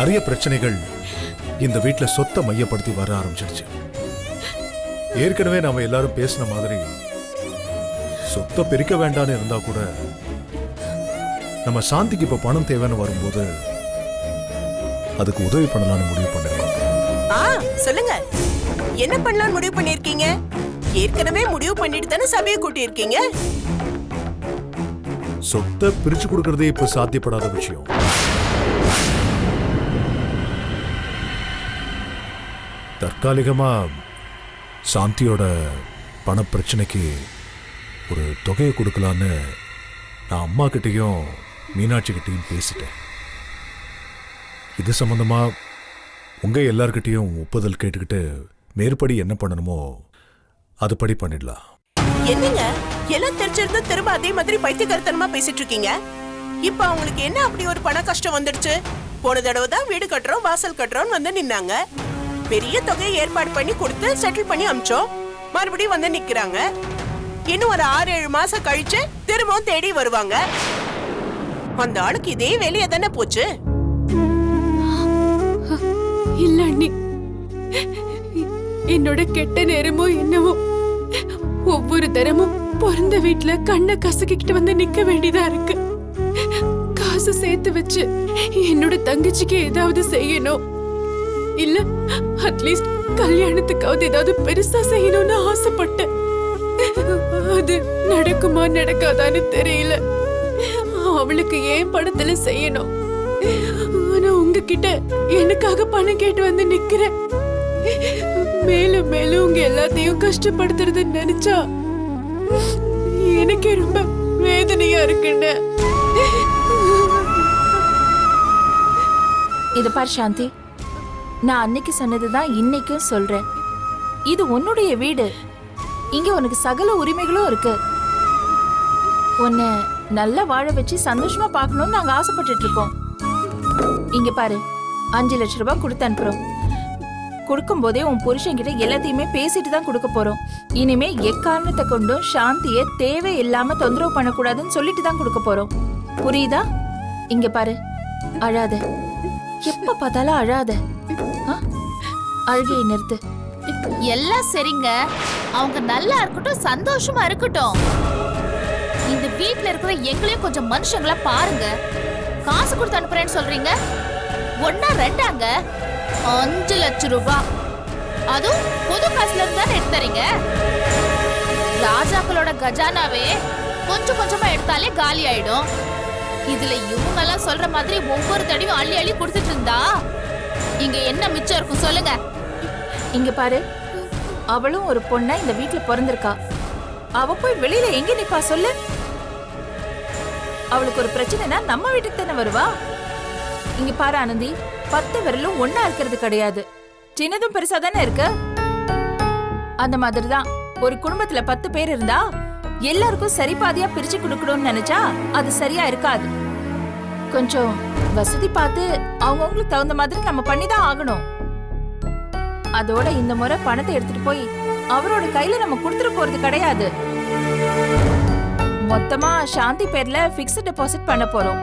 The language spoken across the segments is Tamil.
நிறைய பிரச்சனைகள் இந்த வீட்டுல சொத்தை மையப்படுத்தி வர ஆரம்பிச்சிருச்சு. ஏற்கனவே நாம எல்லாரும் பேசின மாதிரி சொத்தை பிரிக்க வேண்டான்னு இருந்தா கூட நம்ம சாந்திக்கு இப்ப பணம் தேவைன்னு வரும்போது அதுக்கு உதவி பண்ணலாம்னு முடிவு பண்ணிருக்கோம். சொல்லுங்க, என்ன பண்ணலாம்னு முடிவு பண்ணிருக்கீங்க? ஏற்கனவே முடிவு பண்ணிட்டு தானே சபையை கூட்டி இருக்கீங்க. சொத்தை பிரிச்சு கொடுக்கறதே இப்ப சாத்தியப்படாத விஷயம். தற்காலிகமா சாந்தியோட பண பிரச்சனைக்கு ஒரு தொகையை கொடுக்கலான்னு நான் அம்மா கிட்டையும் மீனாட்சி கிட்டையும் பேசிட்டேன். இது சம்பந்தமா உங்க எல்லார்கிட்டையும் ஒப்புதல் கேட்டுக்கிட்டு மேற்படி என்ன பண்ணணுமோ அதுபடி பண்ணிடலாம். என்னங்க எல்லாம் தெரிஞ்சிருந்து திரும்ப அதே மாதிரி பைத்தியக்காரத்தனமா பேசிட்டு இருக்கீங்க? இப்ப அவங்களுக்கு என்ன அப்படி ஒரு பண கஷ்டம் வந்துடுச்சு? போன தடவை தான் வீடு கட்டுறோம் வாசல் கட்டுறோம் வந்து நின்னாங்க. பெரிய தொகையை ஏற்பாடு பண்ணி கொடுத்து செட்டில் பண்ணி அமிச்சோம். மறுபடியும் வந்து நிக்கிறாங்க. இன்னும் ஒரு 6-7 மாசம் கழிச்சு திரும்பவும் தேடி வருவாங்க. அந்த ஆளுக்கு இதே வேலையா தானே போச்சு. இல்ல அண்ணி, என்னோட கெட்ட நேரமோ என்னவோ ஒவ்வொரு தரமும் பிறந்த வீட்டுல கண்ணை கசக்கிட்டு வந்து நிக்க வேண்டியதா இருக்கு. காசு சேர்த்து வச்சு என்னோட தங்கச்சிக்கு ஏதாவது செய்யணும், இல்ல அட்லீஸ்ட் கல்யாணத்துக்காவது ஏதாவது பெருசா செய்யணும்னு ஆசைப்பட்டேன். அது நடக்குமா நடக்காதான்னு தெரியல. அவளுக்கு ஏன் படத்துல செய்யணும், ஆனா உங்ககிட்ட எனக்காக பணம் கேட்டு வந்து நிக்கிறேன். மேலும் மேலும் உங்க எல்லாத்தையும் கஷ்டப்படுத்துறது நினைச்சா எனக்கே ரொம்ப வேதனையா இருக்குன்னு. இது பார் சாந்தி, நான் அன்னைக்கு சொன்னதுதான் இன்னைக்கும் சொல்றேன். இது உன்னுடைய வீடு. இங்க உனக்கு சகல உரிமைகளும் இருக்கு. உன்னை நல்லா வாழ வச்சு சந்தோஷமா பார்க்கணும்னு நாங்க ஆசைப்பட்டுட்டு இருக்கோம். இங்க பாரு, 5 லட்சம் ரூபாய் கொடுத்து அனுப்புறோம். கொடுக்கும் போதே உன் புருஷன் கிட்ட எல்லாத்தையுமே பேசிட்டு தான் கொடுக்க போறோம். இனிமே எக்காரணத்தை கொண்டும் சாந்திய தேவையில்லாம தொந்தரவு பண்ணக்கூடாதுன்னு சொல்லிட்டு தான் கொடுக்க போறோம். புரியுதா? இங்க பாரு, அழாத. எப்ப பார்த்தாலும் அழாத. அழுகையை நிறுத்து. எல்லாம் சரிங்க, அவங்க நல்லா இருக்கட்டும், சந்தோஷமா இருக்கட்டும். இந்த வீட்ல இருக்கிற எங்களையும் கொஞ்சம் மனுஷங்களா பாருங்க. காசு கொடுத்து அனுப்புறேன்னு சொல்றீங்க, 1 2 5 லட்சம் ரூபாய். அதுவும் புது காசுல இருந்து தானே எடுத்துறீங்க. ராஜாக்களோட கஜானாவே கொஞ்சம் கொஞ்சமா எடுத்தாலே காலி ஆயிடும். இதுல இவங்க எல்லாம் சொல்ற மாதிரி ஒவ்வொரு தடவையும் அள்ளி அள்ளி கொடுத்துட்டு இருந்தா இங்க என்ன மிச்சம் இருக்கும் சொல்லுங்க. இங்க பாரு, அவளும் ஒரு பொண்ணா இந்த வீட்டுல பிறந்திருக்கா. அவ போய் வெளியில எங்க நிப்பா சொல்லு? அவளுக்கு ஒரு பிரச்சனைனா நம்ம வீட்டுக்கு தானே வருவா. இங்க பாரு ஆனந்தி, 10 விரலும் ஒன்னா இருக்கிறது கிடையாது. சின்னதும் பெருசா தானே இருக்கு. அந்த மாதிரிதான் ஒரு குடும்பத்துல 10 பேர் இருந்தா எல்லாருக்கும் சரி பாதியா பிரிச்சு கொடுக்கணும்னு நினைச்சா அது சரியா இருக்காது. கொஞ்சம் வசதி பார்த்து அவங்கவுங்களுக்கு தகுந்த மாதிரி நம்ம பண்ணிதான் ஆகணும். அதோட இந்த முறை பணத்தை எடுத்துட்டு போய் அவரோட கையில நம்ம கொடுத்துட்டு போறது கிடையாது. மொத்தமா சாந்தி பேர்ல பிக்ஸ்ட் டெபாசிட் பண்ண போறோம்.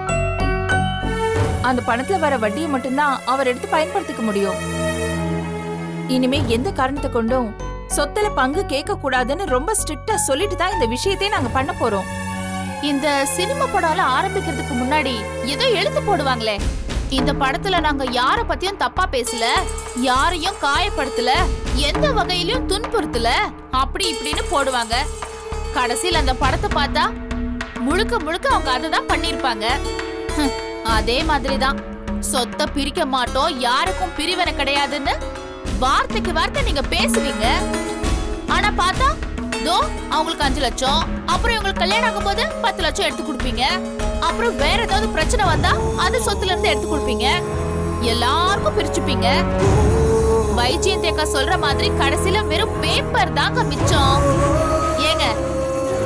அந்த பணத்துல வர வட்டியை மட்டும்தான் அவர் எடுத்து பயன்படுத்திக்க முடியும். இனிமே எந்த காரணத்தை கொண்டும் சொத்துல பங்கு கேட்க கூடாதுன்னு ரொம்ப ஸ்ட்ரிக்டா சொல்லிட்டு தான் இந்த விஷயத்தையே நாங்க பண்ண போறோம். இந்த சினிமா படம் ஆரம்பிக்கிறதுக்கு முன்னாடி ஏதோ எழுத்து போடுவாங்களே, இந்த படத்துல நாங்க யார பத்தியும் தப்பா பேசல, யாரையும் காயப்படுத்தல, எந்த வகையிலும் துன்புறுத்தல, அப்படி இப்படின்னு போடுவாங்க. கடைசியில் அந்த படத்தை பார்த்தா முழுக்க முழுக்க அவங்க அததான் பண்ணிருப்பாங்க. அதே மாதிரிதான் சொத்தை பிரிக்க மாட்டோம், யாருக்கும் பிரிவினை கிடையாதுன்னு வார்த்தைக்கு வார்த்தை நீங்க பேசுவீங்க. ஆனா பார்த்தா தோ அவங்களுக்கு 5 லட்சம், அப்புறம் இவங்களுக்கு கல்யாணம் ஆகும் போது 10 லட்சம் எடுத்து கொடுப்பீங்க. அப்புறம் வேற ஏதாவது பிரச்சனை வந்தா அது சொத்துல இருந்து எடுத்து கொடுப்பீங்க, எல்லாருக்கும் பிரிச்சுப்பீங்க. வைஜெயந்தியக்கா சொல்ற மாதிரி கடைசியில வெறும் பேப்பர் தாங்க மிச்சம். ஏங்க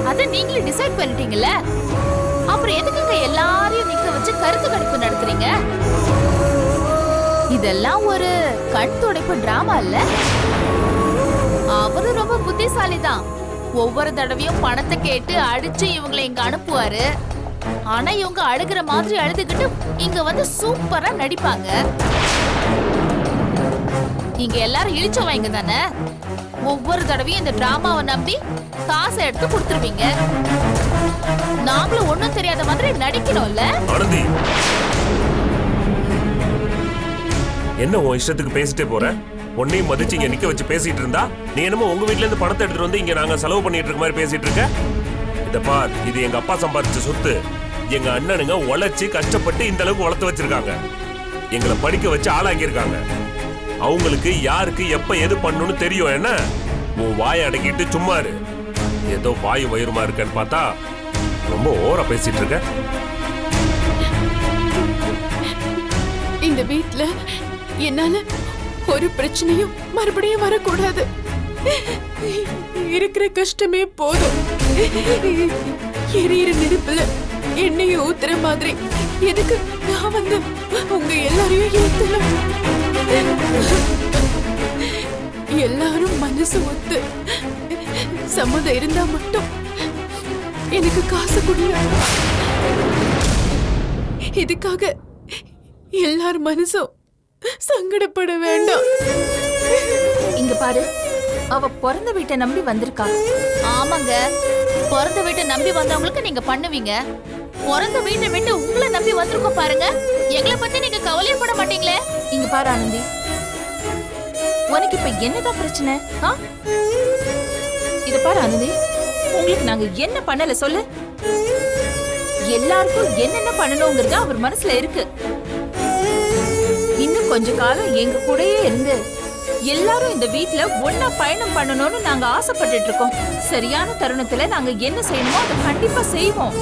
அத நீங்களே டிசைட் பண்ணிட்டீங்கல்ல, அப்புறம் எதுக்குங்க எல்லாரையும் நிக்க வச்சு கருத்து கணிப்பு நடத்துறீங்க? இதெல்லாம் ஒரு கண் துடைப்பு டிராமா இல்ல? அவரு ரொம்ப புத்திசாலி தான். ஒவ்வொரு தடவையும் பணத்தை கேட்டு அடிச்சு இவங்களை இங்க அனுப்புவாரு. ஆனா இவங்க அழுகிற மாதிரி அழுதுகிட்டு இங்க வந்து சூப்பரா நடிப்பாங்க. இங்க எல்லாரும் இழிச்சவங்க தானே. ஒவ்வொரு தடவையும் இந்த டிராமாவை நம்பி காசை எடுத்து கொடுத்துருவீங்க. நாங்களும் ஒண்ணும் தெரியாத மாதிரி நடிக்கணும்ல. ஆனந்தி, என்ன உன் இஷ்டத்துக்கு பேசிட்டே போற? உன்னையும் மதிச்சு இங்க நிக்க வச்சு பேசிட்டு இருந்தா நீ என்னமோ உங்க வீட்ல இருந்து பணத்தை எடுத்துட்டு வந்து இங்க நாங்க செலவு பண்ணிட்டு இருக்க மாதிரி பேசிட்டு இருக்க. இத பார், இது எங்க அப்பா சம்பாதிச்ச சொத்து. எங்க அண்ணனுங்க உழைச்சு கஷ்டப்பட்டு இந்த அளவுக்கு வளர்த்து வச்சிருக்காங்க. எங்களை படிக்க வச்சு ஆளாக்கி இருக்காங்க. அவங்களுக்கு யாருக்கு எப்ப எது பண்ணணும்னு தெரியும். என்ன உன் வாயை அடக்கிட்டு சும்மா இரு. ஏதோ வாயு வயிறுமா இருக்கன்னு பார்த்தா ரொம்ப ஓவரா பேசிட்டு இருக்க. இந்த வீட்ல என்னால ஒரு பிரச்சனையும் மறுபடியும் வரக்கூடாது. இருக்கிற கஷ்டமே போதும். எரியிற நெருப்புல எண்ணெயை ஊத்துற மாதிரி எதுக்கு நான் வந்து உங்க எல்லாரையும் ஏத்தணும்? எல்லாரும் மனசு ஒத்து சம்மதம் இருந்தா மட்டும் எனக்கு காசு கொடுங்க. இதுக்காக எல்லார் மனசும் சங்கடப்பட வேண்டாம். இங்க பாரு, அவ பிறந்த வீட்டை நம்பி வந்திருக்கா. ஆமாங்க, பிறந்த வீட்டை நம்பி வந்தவங்களுக்கு நீங்க பண்ணுவீங்க. பிறந்த வீட்டை விட்டு உங்களை நம்பி வந்திருக்கோம் பாருங்க. எங்களை பத்தி நீங்க கவலைப்பட மாட்டீங்களே. இங்க பாரு ஆனந்தி, உனக்கு இப்ப என்னதான் பிரச்சனை? இத பாரு ஆனந்தி, உங்களுக்கு நாங்க என்ன பண்ணல சொல்லு. எல்லாருக்கும் என்னென்ன பண்ணணுங்கிறது அவர் மனசுல இருக்கு. இன்னும் கொஞ்ச காலம் எங்க கூடயே இருந்து எல்லாரும் இந்த வீட்ல ஒன்னா பயணம் பண்ணணும்னு நாங்க ஆசைப்பட்டுட்டு இருக்கோம். சரியான தருணத்துல நாங்க என்ன செய்யணுமோ அதை கண்டிப்பா செய்வோம்.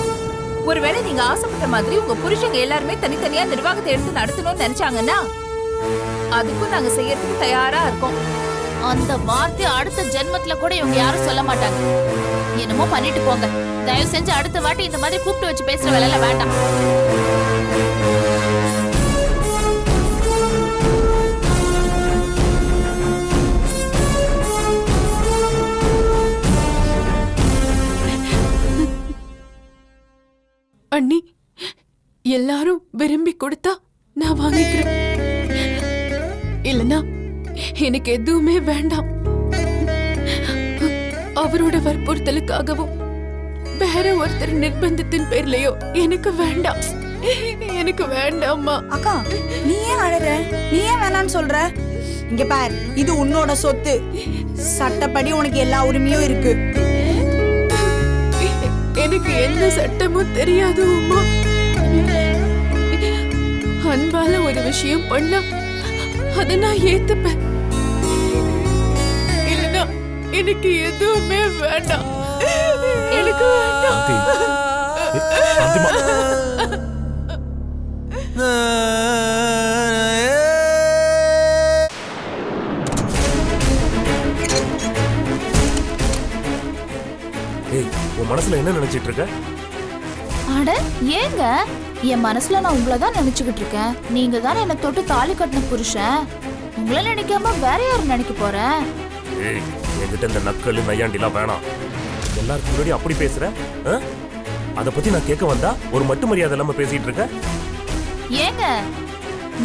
ஒருவேளை நீங்க ஆசைப்பட்ட மாதிரி உங்க புருஷங்க எல்லாருமே தனித்தனியா நிர்வாகத்தை எடுத்து நடத்தணும்னு நினைச்சாங்கன்னா அதுக்கும் நாங்க செய்யறதுக்கு தயாரா இருக்கோம். அந்த வார்த்தை அடுத்த ஜென்மத்துல கூட இவங்க யாரும் சொல்ல மாட்டாங்க. என்னமோ பண்ணிட்டு போங்க. தயவு செஞ்சு அடுத்த வாட்டி இந்த மாதிரி கூப்பிட்டு வச்சு பேசுற வேலையில வேண்டாம். அண்ணி, எல்லாரும் விரும்பி கொடுத்தா நான் வாங்கிக்கிறேன். இல்லனா எனக்கு எதுவுமே வேண்டாம். அவரோட வற்புறுத்தலுக்காகவும் வேற ஒருத்தர் நிர்பந்தத்தின் பேர்லயோ எனக்கு வேண்டாம். எனக்கு வேண்டாம்மா. அக்கா, நீ ஏன் அழற? நீ ஏன் வேணான்னு சொல்ற? இங்க பார், இது உன்னோட சொத்து. சட்டப்படி உனக்கு எல்லா உரிமையும் இருக்கு. எனக்கு எந்த சட்டமும் தெரியாது உமா. அன்பால ஒரு விஷயம் பண்ணா அதை நான் ஏத்துப்பேன். இல்லனா எனக்கு எதுவுமே வேண்டாம். எனக்கு வேண்டாம். சாந்திமா, ஏய், உன் மனசுல என்ன நினைச்சிட்டு இருக்க? அட ஏங்க, என் மனசுல நான் உங்களை தான் நினைச்சுக்கிட்டு இருக்கேன். நீங்க தானே என்ன தொட்டு தாலி கட்டின புருஷன். உங்களை நினைக்காம வேற யாரும் நினைக்க போறேன்? ஏய், என்கிட்ட இந்த நக்கல் நையாண்டிலாம் வேணாம். எல்லாருக்கும் முன்னாடி அப்படி பேசுற? அத பத்தி நான் கேட்க வந்தா ஒரு மட்டு மரியாதை இல்லாம பேசிட்டு இருக்க. ஏங்க,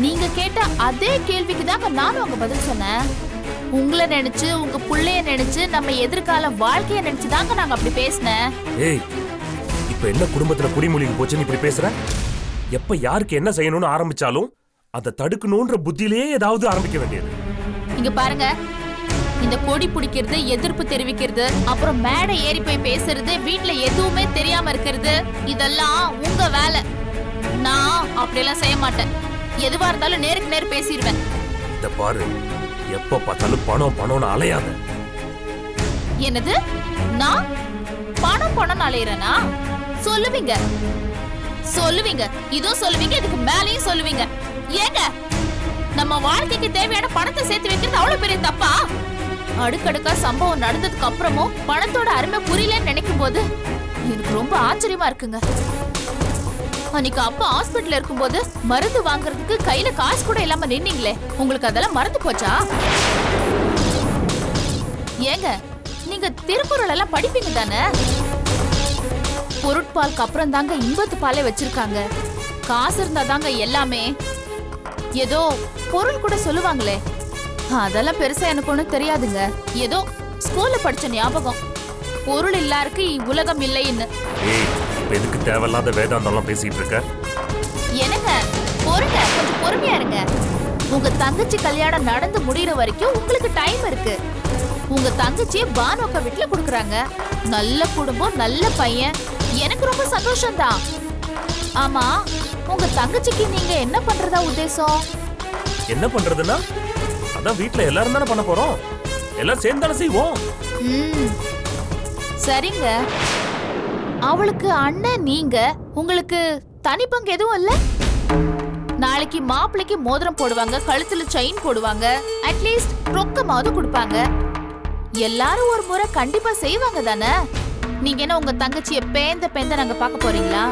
நீங்க கேட்ட அதே கேள்விக்கு தாங்க நானும் உங்க பதில் சொன்னேன். உங்களை நினைச்சு, உங்க புள்ளைய நினைச்சு, நம்ம எதிர்கால வாழ்க்கைய நினைச்சு தாங்க நாங்க அப்படி பேசினேன். ஏய், இப்ப என்ன குடும்பத்துல குடிமொழிக்கு போச்சுன்னு இப்படி பேசுற? எப்ப யாருக்கு என்ன செய்யணும்னு ஆரம்பிச்சாலும் அதை தடுக்கணும்ன்ற புத்தியிலேயே ஏதாவது ஆரம்பிக்க வேண்டியது. இங்க பாருங்க, இந்த கொடி பிடிக்கிறது, எதிர்ப்பு தெரிவிக்கிறது, அப்புறம் மேடை ஏறி போய் பேசுறது, வீட்டுல எதுவுமே தெரியாம இருக்கிறது, இதெல்லாம் உங்க வேலை. நான் அப்படியெல்லாம் செய்ய மாட்டேன். எதுவா இருந்தாலும் நேருக்கு நேர் பேசிடுவேன். இத பாரு, எப்ப பார்த்தாலும் பணம் பணம்னு அலையாத. என்னது? நான் பணம் பணம் அலையிறேனா? சொல்லுவீங்க சொல்லுவீங்க, இதுவும் சொல்லுவீங்க, இதுக்கு மேலேயும் சொல்லுவீங்க. ஏங்க, நம்ம வாழ்க்கைக்கு தேவையான பணத்தை சேர்த்து வைக்கிறது அவ்வளவு பெரிய தப்பா? அடுக்கடுக்கா சம்பவம் நடந்ததுக்கு அப்புறமும் பணத்தோட அருமை புரியலன்னு நினைக்கும் போது எனக்கு ரொம்ப ஆச்சரியமா இருக்குங்க. அன்னைக்கு அப்பா ஹாஸ்பிட்டல் இருக்கும்போது மருந்து வாங்குறதுக்கு கையில காசு கூட இல்லாம நின்னீங்களே, உங்களுக்கு அதெல்லாம் மறந்து போச்சா? ஏங்க, நீங்க திருக்குறள் எல்லாம் படிப்பீங்க தானே? பொருட்பாலுக்கு அப்புறம் தாங்க இன்பத்து பாலே வச்சிருக்காங்க. காசு இருந்தா தாங்க எல்லாமே. ஏதோ பொருள் கூட சொல்லுவாங்களே, அதெல்லாம் பெருசா எனக்கு ஒண்ணும் தெரியாதுங்க. ஏதோ ஸ்கூல்ல படிச்ச ஞாபகம், பொருள் இல்லாருக்கு உலகம் இல்லைன்னு. ஏய், இப்ப எதுக்கு தேவையில்லாத வேதாந்தம்லாம் பேசிட்டு இருக்க? என்னங்க பொறுங்க, கொஞ்சம் பொறுமையா இருங்க. உங்க தங்கச்சி கல்யாணம் நடந்து முடியற வரைக்கும் உங்களுக்கு டைம் இருக்கு. உங்க தங்கச்சியை பானுக்க வீட்டுல குடுக்குறாங்க. நல்ல குடும்பம், நல்ல பையன், எனக்கு ரொம்ப சந்தோஷம்தான். ஆமா, உங்க தங்கச்சிக்கு நீங்க என்ன பண்றதா உத்தேசம்? என்ன பண்றதுன்னா, அதான் வீட்ல எல்லாரும் தானே பண்ண போறோம், எல்லாம் சேர்ந்து தானே செய்வோம். சரிங்க. அவளுக்கு அண்ணன் நீங்க, உங்களுக்கு தனி பங்கு எதுவும் இல்ல? நாளைக்கு மாப்பிள்ளைக்கு மோதிரம் போடுவாங்க, கழுத்துல செயின் போடுவாங்க, அட்லீஸ்ட் ரொக்கமாவது கொடுப்பாங்க. எல்லாரும் ஒரு முறை கண்டிப்பா செய்வாங்க தானே? நீங்க என்ன உங்க தங்கச்சிய பேந்த நாங்க பார்க்க போறீங்களா?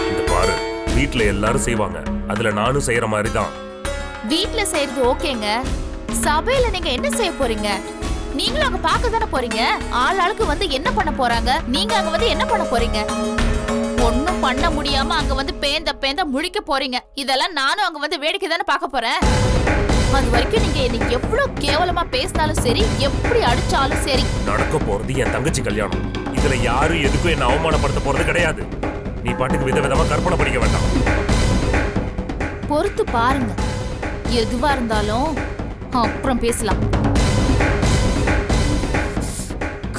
இந்த பாரு, வீட்ல எல்லாரும் செய்வாங்க, அதுல நானும் செய்யற மாதிரி தான். வீட்ல செய்யறது ஓகேங்க, சபையில நீங்க என்ன செய்ய போறீங்க? நீங்களும் அங்க பார்க்க தானே போறீங்க. ஆளுக்கு வந்து என்ன பண்ண போறாங்க, நீங்க அங்க வந்து என்ன பண்ண போறீங்க? ஒண்ணும் பண்ண முடியாம அங்க வந்து பேந்த முழிக்க போறீங்க. இதெல்லாம் நானும் அங்க வந்து வேடிக்கை தானே பார்க்க போறேன். அது வரைக்கும் நீங்க என்ன எவ்வளவு கேவலமா பேசினாலும் சரி, எப்படி அடிச்சாலும் சரி, நடக்க போறது என் தங்கச்சி கல்யாணம். இதுல யாரும் எதுக்கும் என்ன அவமானப்படுத்த போறது கிடையாது. நீ பாட்டுக்கு விதவிதமா கற்பனை படிக்க வேண்டாம். பொறுத்து பாருங்க. எதுவா இருந்தாலும் அப்புறம் பேசலாம்.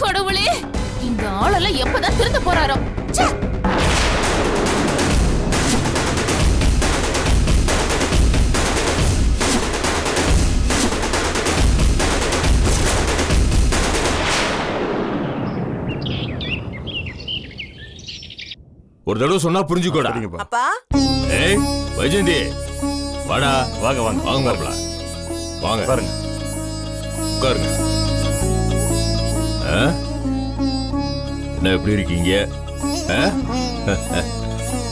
கடவுளே, இந்த ஆளெல்லாம் எப்பதான் திருந்த போறாரோ? ச்சே! ஒரு தடவை சொன்னா புரிஞ்சுக்கோடா. அப்பா, ஏய் வைஜெயந்தி, வாடா. வாங்க வாங்க வாங்க மாப்பிள, வாங்க பாருங்க. உட்காருங்க. என்ன எப்படி இருக்கீங்க?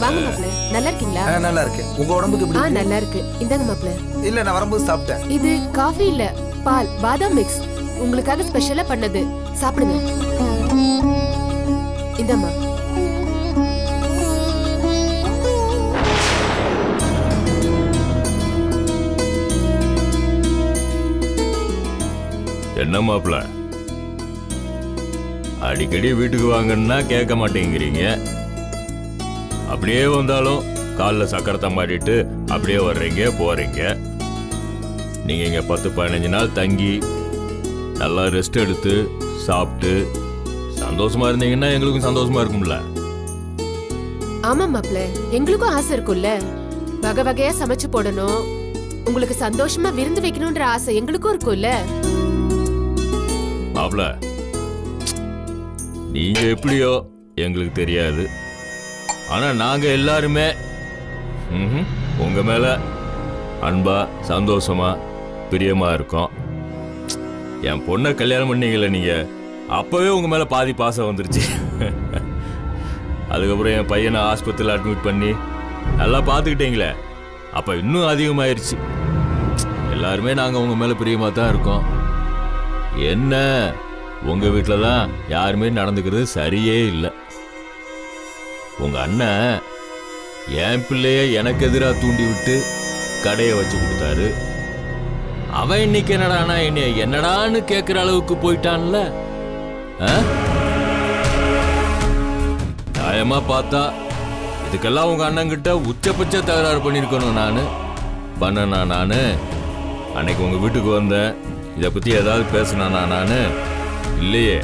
வாங்க மாப்ள, நல்லா இருக்கீங்களா? நல்லா இருக்கு. உங்க உடம்புக்கு எப்படி இருக்கு? நல்லா இருக்கு. இந்தாங்க மாப்ள. இல்ல, நான் வரும்போது சாப்பிட்டேன். இது காஃபி இல்ல, பால், பாதாம் மிக்ஸ், உங்களுக்காக ஸ்பெஷலா பண்ணது. சாப்பிடுங்க. இந்தம்மா. என்ன மாப்பிள, அடிக்கடி வீட்டுக்கு வாங்கன்னா கேட்க மாட்டேங்கிறீங்க. அப்படியே வந்தாலும் காலில் சக்கரத்தை மாட்டிட்டு அப்படியே வர்றீங்க போறீங்க. நீங்க இங்க 10-15 நாள் தங்கி நல்லா ரெஸ்ட் எடுத்து சாப்பிட்டு சந்தோஷமா இருந்தீங்கன்னா எங்களுக்கும் சந்தோஷமா இருக்கும்ல. ஆமா மாப்ள, எங்களுக்கும் ஆசை இருக்கும்ல. வகை வகையா சமைச்சு போடணும், உங்களுக்கு சந்தோஷமா விருந்து வைக்கணும்ன்ற ஆசை எங்களுக்கும் இருக்கும்ல. மாப்பிள, நீங்க எப்படியோ எங்களுக்கு தெரியாது. ஆனா நாங்க எல்லாருமே உங்க மேல அன்பா, சந்தோஷமா, பிரியமா இருக்கோம். என் பொண்ணை கல்யாணம் பண்ணீங்கல்ல நீங்க, அப்பவே உங்க மேல பாதி பாசம் வந்துருச்சு. அதுக்கப்புறம் என் பையனை ஆஸ்பத்திரியில் அட்மிட் பண்ணி நல்லா பார்த்துக்கிட்டீங்களே, அப்ப இன்னும் அதிகமாயிருச்சு. எல்லாருமே நாங்க உங்க மேல பிரியமா தான் இருக்கோம். என்ன, உங்க வீட்டில தான் யாருமே நடந்துக்கிறது சரியே இல்லை. உங்க அண்ணன் என் பிள்ளைய எனக்கு எதிராக தூண்டி விட்டு கடையை வச்சு கொடுத்தாரு. அவன் இன்னைக்கு என்னடானா என்னடான்னு கேட்கிற அளவுக்கு போயிட்டான்ல. நியாயமா பார்த்தா இதுக்கெல்லாம் உங்க அண்ணன் கிட்ட உச்சபட்ச தகராறு பண்ணிருக்கணும். நானு அன்னைக்கு உங்க வீட்டுக்கு வந்தேன், இதை பத்தி ஏதாவது பேசினானா? நானு இல்லையே.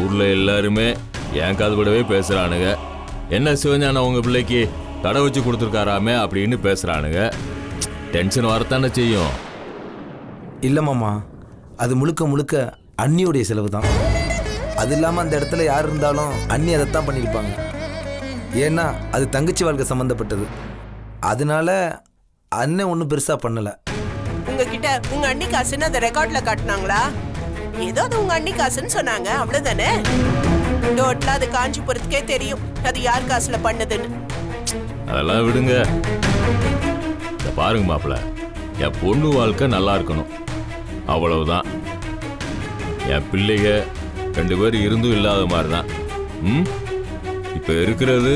ஊர்ல எல்லாருமே என் காதுபடவே பேசுறானுங்க. என்ன சிவஞானம் உங்க பிள்ளைக்கு கடை வச்சு கொடுத்துருக்காராமே அப்படின்னு பேசுறானுங்க. டென்ஷன் வரத்தானே செய்யும். இல்ல மாமா, அது முழுக்க முழுக்க அண்ணியோடைய செலவு தான். அது இல்லாம அந்த இடத்துல யார் இருந்தாலும் அண்ணி அதைத்தான் பண்ணியிருப்பாங்க. ஏன்னா அது தங்கச்சி வாழ்க்கை சம்பந்தப்பட்டது. அதனால அண்ணன் ஒன்றும் பெருசா பண்ணல. உங்ககிட்ட உங்க அண்ணி காசுன்னு அந்த ரெக்கார்ட்ல காட்டினாங்களா? ஏதோ அது உங்க அண்ணி காசுன்னு சொன்னாங்க, அவ்வளவுதானே? டோட்டலா அது காஞ்சிபுரத்துக்கே தெரியும் அது யார் காசுல பண்ணதுன்னு. அதெல்லாம் விடுங்க. பாருங்க மாப்பிள்ள, என் பொண்ணு வாழ்க்கை நல்லா இருக்கணும், அவ்வளவுதான். என் பிள்ளைங்க 2 பேர் இருந்தும் இல்லாத மாதிரி தான். இப்ப இருக்கிறது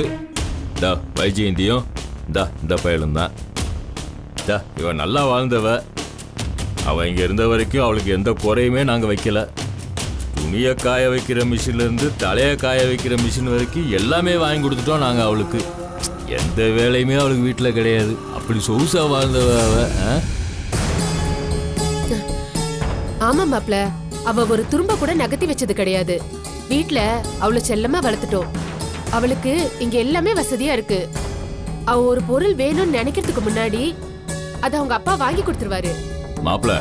வைஜெயந்தியும் இந்த பயலும் தான். இவன் நல்லா வாழ்ந்தவ. அவன் இங்கே இருந்த வரைக்கும் அவளுக்கு எந்த குறையுமே நாங்கள் வைக்கல. துணியை காய வைக்கிற மிஷின்லேருந்து தலையை காய வைக்கிற மிஷின் வரைக்கும் எல்லாமே வாங்கி கொடுத்துட்டோம் நாங்கள் அவளுக்கு. எந்த வேலையுமே அவளுக்கு வீட்டில் கிடையாது. அப்படி சொகுசா வாழ்ந்தவ அவ. ஆமா மாப்ள, அவ ஒரு துரும்ப கூட நகர்த்தி வச்சது கிடையாது. வீட்ல அவளை செல்லமா வளர்த்துட்டோம். அவளுக்கு இங்க எல்லாமே வசதியா இருக்கு. அவ ஒரு பொருள் வேணும்னு நினைக்கிறதுக்கு முன்னாடி அதை அவங்க அப்பா வாங்கி கொடுத்துருவாரு. மாப்பிள,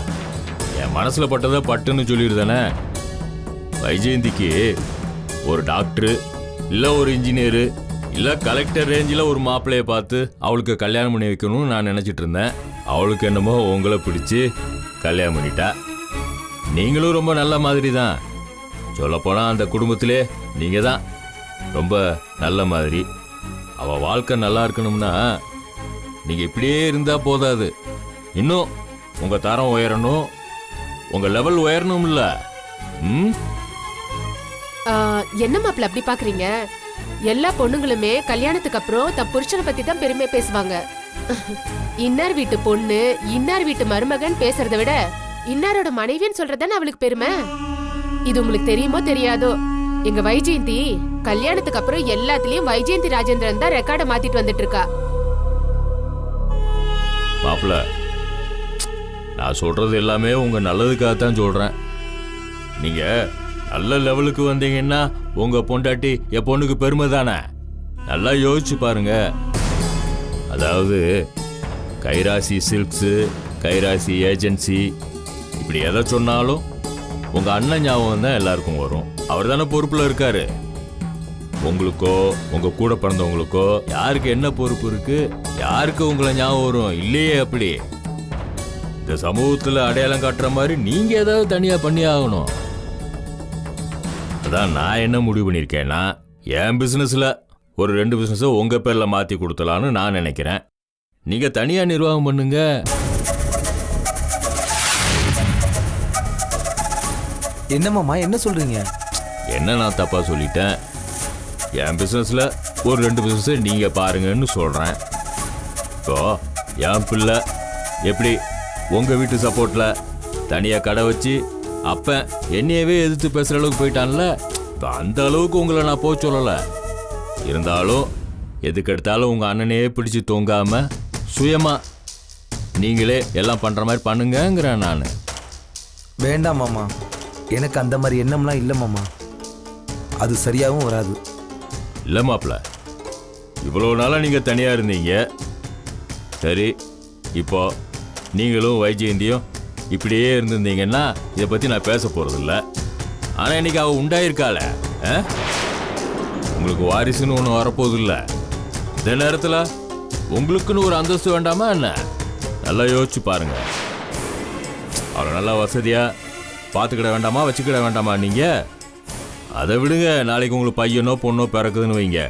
என் மனசுல பட்டதை பட்டுன்னு சொல்லிடுதானே. வைஜெயந்திக்கு ஒரு டாக்டரு இல்ல ஒரு இன்ஜினியரு இல்ல கலெக்டர் ரேஞ்சில் ஒரு மாப்பிள்ளைய பார்த்து அவளுக்கு கல்யாணம் பண்ணி வைக்கணும்னு நான் நினைச்சிட்டு இருந்தேன். அவளுக்கு என்னமோ உங்களை பிடிச்சு கல்யாணம் பண்ணிட்டா. நீங்களும் ரொம்ப நல்ல மாதிரி தான். சொல்லப்போனா அந்த குடும்பத்திலே நீங்க தான் ரொம்ப நல்ல மாதிரி. அவ வாழ்க்கை நல்லா இருக்கணும்னா நீங்க இப்படியே இருந்தா போதாது. இன்னும் உங்க தரம் உயரணும், உங்க லெவல் உயரணும். இல்ல என்ன மாப்ள அப்படி பாக்குறீங்க? எல்லா பொண்ணுங்களுமே கல்யாணத்துக்கு அப்புறம் தன் புருஷனை பத்தி தான் பெருமை பேசுவாங்க. இன்னார் வீட்டு பொண்ணு இன்னார் வீட்டு மருமகன் பேசுறதை விட இன்னாரோட மனைவின்னு சொல்றதுதானே அவளுக்கு பெருமை. இது உங்களுக்கு தெரியுமோ தெரியாதோ, எங்க வைஜெயந்தி கல்யாணத்துக்கு அப்புறம் எல்லாத்துலயும் வைஜெயந்தி ராஜேந்திரன் தான் ரெக்கார்டை மாத்திட்டு வந்துட்டு இருக்கா. மாப்பிள்ள, நான் சொல்றது எல்லாமே உங்க நல்லதுக்காகத்தான் சொல்றேன். நீங்க நல்ல லெவலுக்கு வந்தீங்கன்னா உங்க பொண்டாட்டி என் பொண்ணுக்கு பெருமை தானே. நல்லா யோசிச்சு பாருங்க. அதாவது கைராசி சில்க்ஸ், கைராசி ஏஜென்சி, இப்படி எதை சொன்னாலும் உங்க அண்ணன் ஞாபகம் தான் எல்லாருக்கும் வரும். அவர் தானே பொறுப்புல இருக்காரு. உங்களுக்கோ உங்க கூட பிறந்தவங்களுக்கோ யாருக்கு என்ன பொறுப்பு இருக்கு, யாருக்கு உங்களை ஞாபகம் வரும் இல்லையே? அப்படி இந்த சமூகத்துல அடையாளம் காட்டுற மாதிரி நீங்க ஏதாவது தனியா பண்ணி ஆகணும். அதான் நான் என்ன முடிவு பண்ணியிருக்கேன்னா, என் பிசினஸ்ல ஒரு 2 பிசினஸை உங்க பேர்ல மாத்தி கொடுத்தலான்னு நான் நினைக்கிறேன். நீங்க தனியா நிர்வாகம் பண்ணுங்க. என்னம்மாமா என்ன சொல்றீங்க? என்ன நான் தப்பா சொல்லிட்டேன்? என் பிசினஸ்ல ஒரு 2 பிசினஸை நீங்க பாருங்கன்னு சொல்றேன். இப்போ என் பிள்ளை எப்படி உங்க வீட்டு சப்போர்ட்ல தனியா கடை வச்சு அப்ப என்னையவே எதிர்த்து பேசுற அளவுக்கு போயிட்டான்ல. இப்போ அந்த அளவுக்கு உங்களை நான் போக சொல்லலை. இருந்தாலும் எதுக்கு எடுத்தாலும் உங்க அண்ணனையே பிடிச்சு தொங்காம சுயமா நீங்களே எல்லாம் பண்ற மாதிரி பண்ணுங்கிறேன் நான். வேண்டாம் மாமா, எனக்கு அந்த மாதிரி எண்ணம்லாம் இல்லை மாமா. அது சரியாகவும் வராது. இல்லை மாப்பிள்ள, இவ்வளோ நாளாக நீங்கள் தனியாக இருந்தீங்க. சரி, இப்போ நீங்களும் வைஜெயந்தியும் இப்படியே இருந்திருந்தீங்கன்னா இதை பற்றி நான் பேச போகிறதில்ல. ஆனால் இன்னைக்கு அவள் உண்டாயிருக்காள, உங்களுக்கு வாரிசுன்னு ஒன்று வரப்போகுது இல்லை. இந்த நேரத்தில் உங்களுக்குன்னு ஒரு அந்தஸ்து வேண்டாமா என்ன? நல்லா யோசிச்சு பாருங்க. அவளை நல்லா வசதியாக பார்த்துக்கிட வேண்டாமா, வச்சுக்கிட வேண்டாமா நீங்கள்? அதை விடுங்க. நாளைக்கு உங்களுக்கு பையனோ பொண்ணோ பிறக்குதுன்னு வைங்க,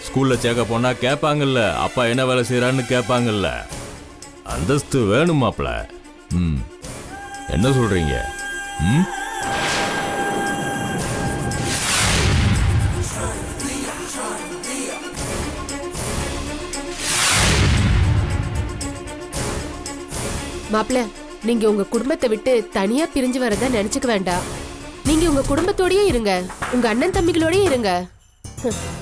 ஸ்கூலில் சேர்க்க போனால் கேட்பாங்கல்ல, அப்பா என்ன வேலை செய்கிறான்னு கேட்பாங்கல்ல. அந்தஸ்து வேணும் மாப்பிள்ள. என்ன சொல்கிறீங்க? மாப்ள, நீங்க உங்க குடும்பத்தை விட்டு தனியா பிரிஞ்சு வரதா நினைச்சுக்க வேண்டாம். நீங்க உங்க குடும்பத்தோடயே இருங்க, உங்க அண்ணன் தம்பிகளோடயே இருங்க.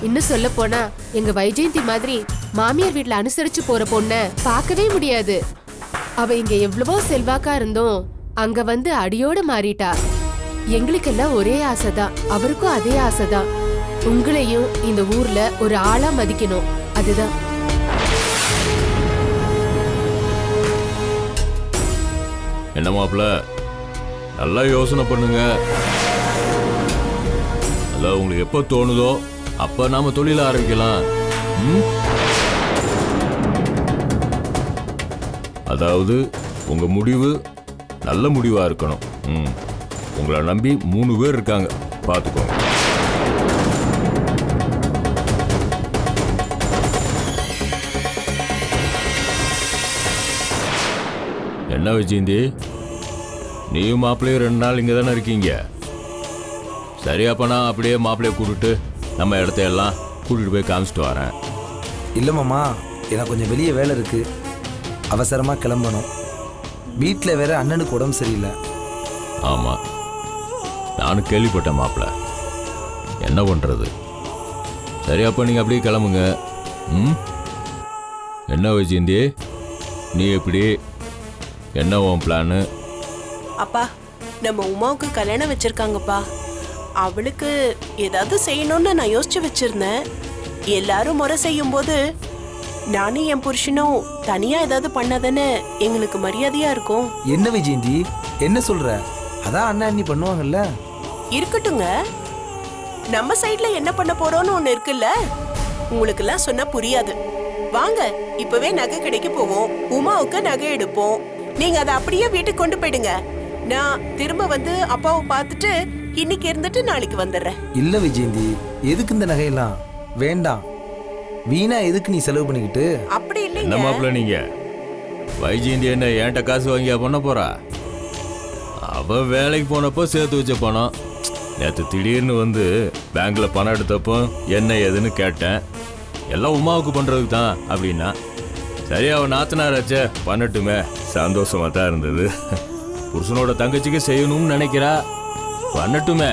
இன்னும் சொல்ல போனா எங்க வைஜெயந்தி மாதிரி மாமியார் வீட்டுல அனுசரிச்சு போற பொண்ண பார்க்கவே முடியாது. அவ இங்க எவ்வளவோ செல்வாக்கா இருந்தோம், அங்க வந்து அடியோட மாறிட்டா. எங்களுக்கெல்லாம் ஒரே ஆசைதான், அவருக்கும் அதே ஆசைதான். உங்களையும் இந்த ஊர்ல ஒரு ஆளா மதிக்கணும், அதுதான். என்ன மாப்பிள்ள, நல்லா யோசனை பண்ணுங்க. அதான் உங்களுக்கு எப்போ தோணுதோ அப்போ நாம தொழில் ஆரம்பிக்கலாம். அதாவது உங்க முடிவு நல்ல முடிவா இருக்கணும். உங்களை நம்பி 3 பேர் இருக்காங்க, பார்த்துக்கோங்க. என்ன விஜயந்தி, நீயும் மாப்பிள்ளையும் 2 நாள் இங்கே தானே இருக்கீங்க? சரி, அப்போ நான் அப்படியே மாப்பிள்ளைய கூட்டிட்டு நம்ம இடத்தையெல்லாம் கூட்டிகிட்டு போய் காமிச்சிட்டு வரேன். இல்லை மாமா, எனக்கு கொஞ்சம் வெளியே வேலை இருக்கு, அவசரமாக கிளம்பணும். வீட்டில் வேற அண்ணனுக்கு உடம்பு சரியில்லை. ஆமாம், நானும் கேள்விப்பட்டேன் மாப்பிள்ள. என்ன பண்ணுறது? சரி, அப்போ நீங்கள் அப்படியே கிளம்புங்க. ம், என்ன வைஜெயந்தி, நீ எப்படி? என்ன உன் பிளானு? அப்பா, நம்ம உமாவுக்கு கல்யாணம் வச்சிருக்காங்கப்பா. அவளுக்கு ஏதாவது செய்யணும்னு நான் யோசிச்சு வச்சிருந்தேன். எல்லாரும் முறை செய்யும் போது நானும் என் புருஷனும் தனியா ஏதாவது பண்ணாதானே எங்களுக்கு மரியாதையா இருக்கும். என்ன விஜயந்தி, என்ன சொல்ற? அதான் அண்ணா அண்ணி பண்ணுவாங்கல்ல. இருக்கட்டுங்க, நம்ம சைட்ல என்ன பண்ண போறோம்னு ஒண்ணு இருக்குல்ல. உங்களுக்கு எல்லாம் சொன்னா புரியாது. வாங்க, இப்பவே நகை கடைக்கு போவோம், உமாவுக்கு நகை எடுப்போம். நீங்க அதை அப்படியே வீட்டுக்கு கொண்டு போயிடுங்க. நான் திரும்ப வந்து அப்பாவை பார்த்துட்டு இன்னைக்கு இருந்துட்டு நாளைக்கு வந்துடுறேன். இல்ல விஜயந்தி, எதுக்கு இந்த நகையெல்லாம்? வேண்டாம், வீணா எதுக்கு நீ செலவு பண்ணிக்கிட்டு? அப்படி என்ன இல்லைங்க. மாப்பிள்ள நீங்க? வைஜெயந்தி என்ன என்கிட்ட காசு வாங்கியா பண்ண போறா? அவ வேலைக்கு போனப்போ சேர்த்து வச்ச பணம். நேற்று திடீர்னு வந்து பேங்க்ல பணம் எடுத்தப்போ என்ன ஏதுன்னு கேட்டேன். எல்லாம் உமாவுக்கு பண்றதுக்கு தான் அப்படின்னா, சரி அவன் நாத்தனாராச்சே பண்ணட்டுமே, சந்தோஷமா தான் இருந்தது. புருஷனோட தங்கச்சிக்கு செய்யணும்னு நினைக்கிறா, பண்ணட்டுமே.